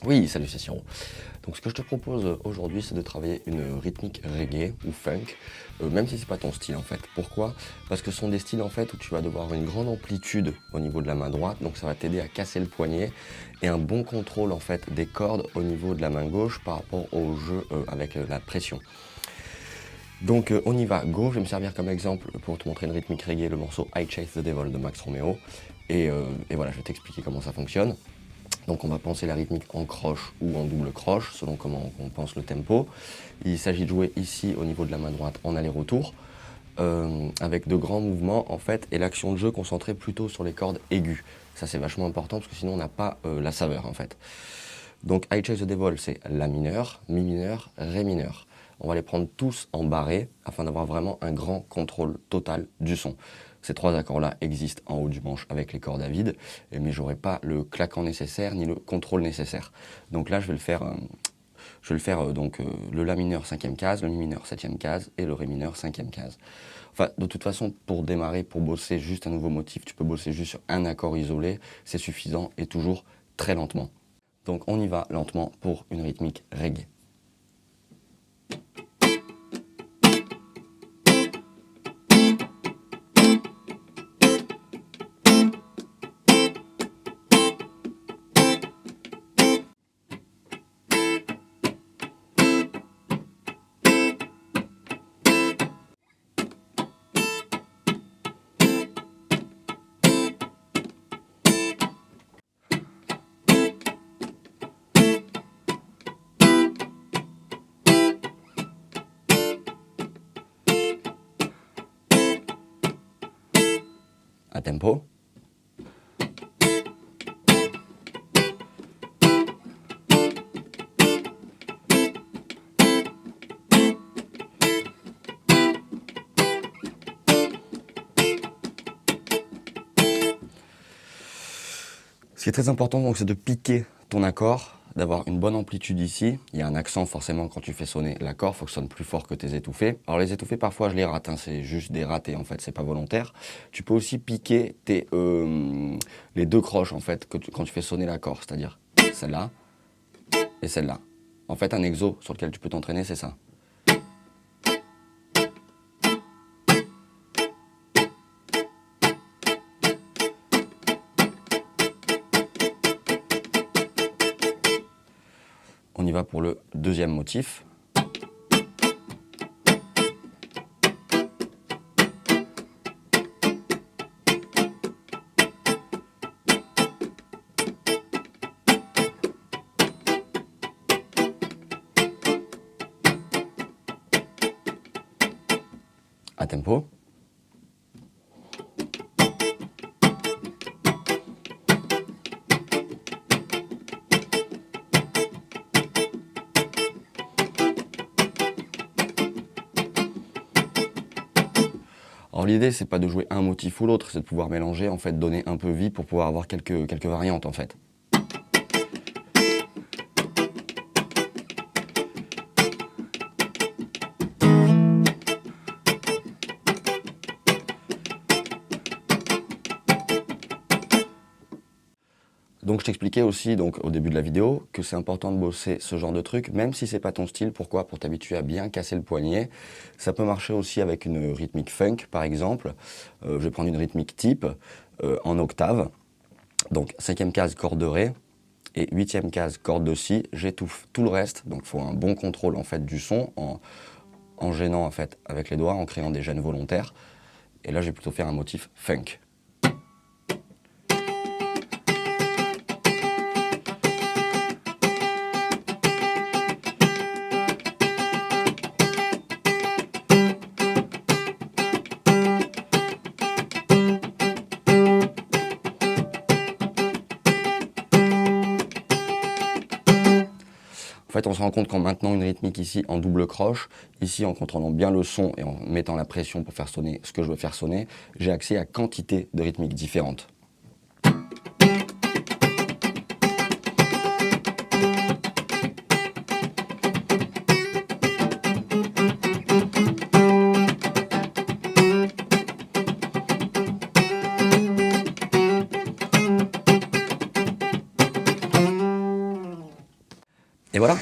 Oui, salut, c'est Siro. Donc ce que je te propose aujourd'hui, c'est de travailler une rythmique reggae ou funk, même si c'est pas ton style en fait. Pourquoi? Parce que ce sont des styles en fait où tu vas devoir avoir une grande amplitude au niveau de la main droite, donc ça va t'aider à casser le poignet et un bon contrôle en fait des cordes au niveau de la main gauche par rapport au jeu avec la pression. Donc on y va, go, je vais me servir comme exemple pour te montrer une rythmique reggae, le morceau I Chase the Devil de Max Romeo. Et voilà, je vais t'expliquer comment ça fonctionne. Donc on va penser la rythmique en croche ou en double croche, selon comment on pense le tempo. Il s'agit de jouer ici au niveau de la main droite en aller-retour, avec de grands mouvements en fait, et l'action de jeu concentrée plutôt sur les cordes aiguës. Ça c'est vachement important parce que sinon on n'a pas la saveur en fait. Donc I Chase the Devil, c'est La mineur, Mi mineur, Ré mineur. On va les prendre tous en barré afin d'avoir vraiment un grand contrôle total du son. Ces trois accords-là existent en haut du manche avec les cordes à vide, mais j'aurai pas le claquant nécessaire ni le contrôle nécessaire. Donc là, je vais le faire, le La mineur 5e case, le Mi mineur 7e case et le Ré mineur 5e case. Enfin, de toute façon, pour démarrer, pour bosser juste un nouveau motif, tu peux bosser juste sur un accord isolé, c'est suffisant et toujours très lentement. Donc on y va lentement pour une rythmique reggae. À tempo. Ce qui est très important, donc, c'est de piquer ton accord, d'avoir une bonne amplitude ici. Il y a un accent forcément quand tu fais sonner l'accord, il faut que ça sonne plus fort que tes étouffés. Alors les étouffés, parfois je les rate, hein, c'est juste des ratés en fait, c'est pas volontaire. Tu peux aussi piquer les deux croches en fait quand tu fais sonner l'accord, c'est-à-dire celle-là et celle-là. En fait, un exo sur lequel tu peux t'entraîner, c'est ça. On y va pour le deuxième motif. À tempo. Alors l'idée, c'est pas de jouer un motif ou l'autre, c'est de pouvoir mélanger, en fait, donner un peu vie pour pouvoir avoir quelques variantes en fait. Donc je t'expliquais aussi donc, au début de la vidéo que c'est important de bosser ce genre de truc, même si c'est pas ton style. Pourquoi? Pour t'habituer à bien casser le poignet. Ça peut marcher aussi avec une rythmique funk par exemple. Je vais prendre une rythmique type en octave. Donc 5e case corde de Ré et 8e case corde de Si. J'étouffe tout le reste. Donc il faut un bon contrôle en fait du son en gênant en fait avec les doigts, en créant des gênes volontaires. Et là je vais plutôt faire un motif funk. En fait, on se rend compte qu'en maintenant une rythmique ici en double croche, ici en contrôlant bien le son et en mettant la pression pour faire sonner ce que je veux faire sonner, j'ai accès à quantité de rythmiques différentes. Et voilà.